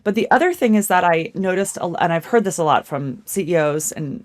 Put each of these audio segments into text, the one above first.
But the other thing is that I noticed, and I've heard this a lot from CEOs and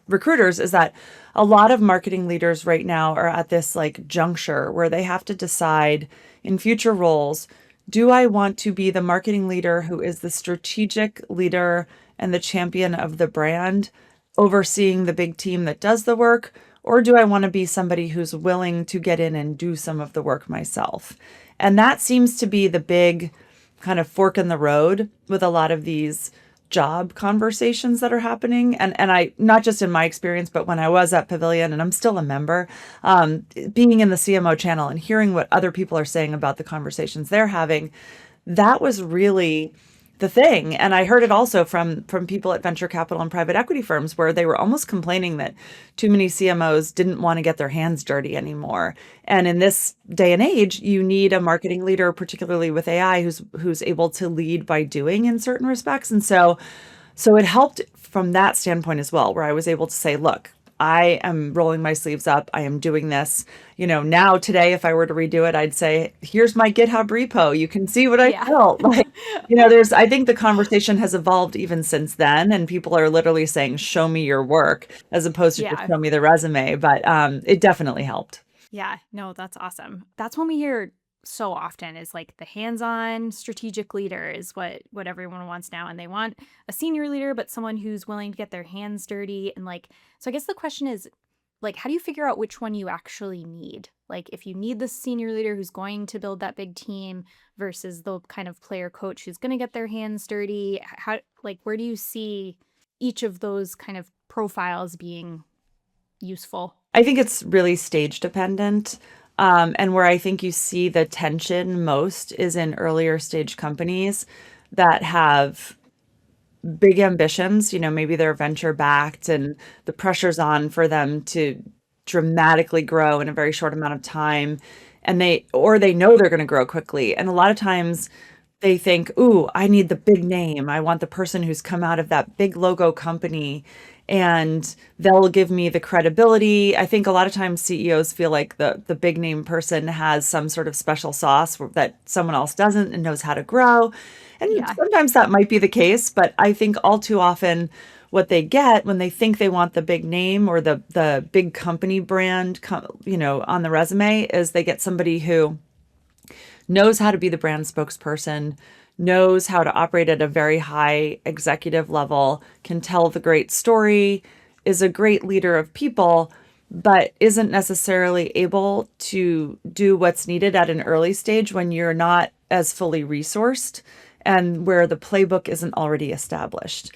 recruiters, is that a lot of marketing leaders right now are at this like juncture where they have to decide in future roles, do I want to be the marketing leader who is the strategic leader and the champion of the brand, overseeing the big team that does the work? Or do I want to be somebody who's willing to get in and do some of the work myself? And that seems to be the big kind of fork in the road with a lot of these job conversations that are happening. And I, not just in my experience, but when I was at Pavilion, and I'm still a member, being in the CMO channel and hearing what other people are saying about the conversations they're having, that was really the thing. And I heard it also from people at venture capital and private equity firms where they were almost complaining that too many CMOs didn't want to get their hands dirty anymore. And in this day and age, you need a marketing leader, particularly with AI, who's able to lead by doing in certain respects. And so it helped from that standpoint as well, where I was able to say, look, I am rolling my sleeves up. I am doing this. Now today, if I were to redo it, I'd say, here's my GitHub repo. You can see what I Yeah. built. Like, I think the conversation has evolved even since then. And people are literally saying, show me your work as opposed to just Yeah. show me the resume. But it definitely helped. Yeah. No, that's awesome. That's when we hear so often is like the hands-on strategic leader is what everyone wants now. And they want a senior leader, but someone who's willing to get their hands dirty. And like, so I guess the question is, like, how do you figure out which one you actually need? Like, if you need the senior leader who's going to build that big team versus the kind of player coach who's going to get their hands dirty, where do you see each of those kind of profiles being useful? I think it's really stage dependent. And where I think you see the tension most is in earlier stage companies that have big ambitions. Maybe they're venture backed and the pressure's on for them to dramatically grow in a very short amount of time. And they know they're going to grow quickly. And a lot of times they think, ooh, I need the big name. I want the person who's come out of that big logo company and they'll give me the credibility. I think a lot of times CEOs feel like the big name person has some sort of special sauce that someone else doesn't and knows how to grow. And Yeah. sometimes that might be the case, but I think all too often what they get when they think they want the big name or the big company brand, on the resume is they get somebody who knows how to be the brand spokesperson, knows how to operate at a very high executive level, can tell the great story, is a great leader of people, but isn't necessarily able to do what's needed at an early stage when you're not as fully resourced and where the playbook isn't already established.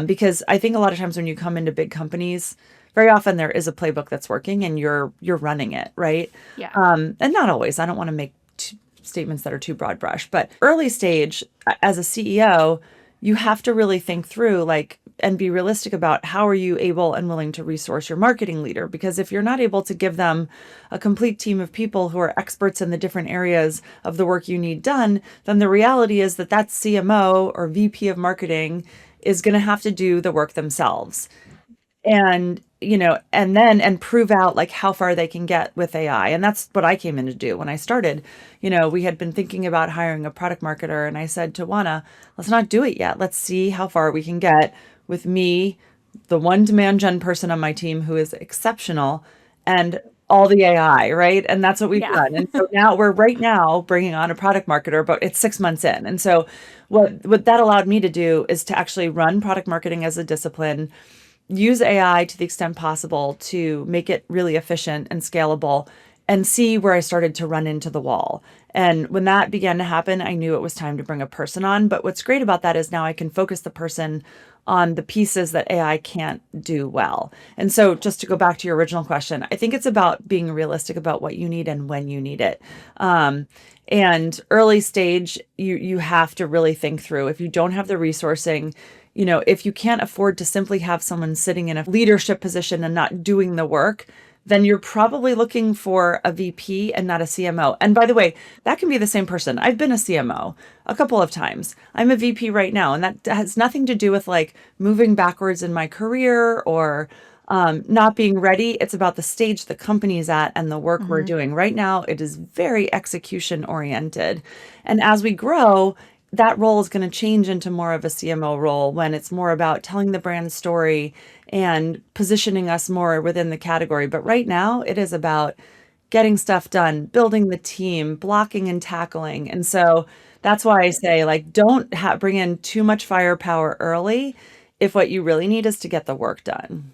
Because I think a lot of times when you come into big companies, very often there is a playbook that's working and you're running it, right? Yeah. And not always. I don't want to make statements that are too broad brush, but early stage as a CEO, you have to really think through and be realistic about how are you able and willing to resource your marketing leader? Because if you're not able to give them a complete team of people who are experts in the different areas of the work you need done, then the reality is that CMO or VP of marketing is going to have to do the work themselves. And and prove out how far they can get with AI. And that's what I came in to do when I started. We had been thinking about hiring a product marketer, and I said to Juana, let's not do it yet. Let's see how far we can get with me, the one demand gen person on my team who is exceptional, and all the AI, right? And that's what we've Yeah. done. And so now we're right now bringing on a product marketer, but it's 6 months in. And so what that allowed me to do is to actually run product marketing as a discipline, use AI to the extent possible to make it really efficient and scalable, and see where I started to run into the wall. And when that began to happen, I knew it was time to bring a person on. But what's great about that is now I can focus the person on the pieces that AI can't do well. And so just to go back to your original question, I think it's about being realistic about what you need and when you need it. And early stage, you have to really think through if you don't have the resourcing, if you can't afford to simply have someone sitting in a leadership position and not doing the work, then you're probably looking for a VP and not a CMO. And by the way, that can be the same person. I've been a CMO a couple of times. I'm a VP right now, and that has nothing to do with moving backwards in my career or not being ready. It's about the stage the company's at and the work we're Hmm. doing. Right now, it is very execution oriented. And as we grow, that role is going to change into more of a CMO role when it's more about telling the brand story and positioning us more within the category. But right now, it is about getting stuff done, building the team, blocking and tackling. And so that's why I say, like, don't bring in too much firepower early if what you really need is to get the work done.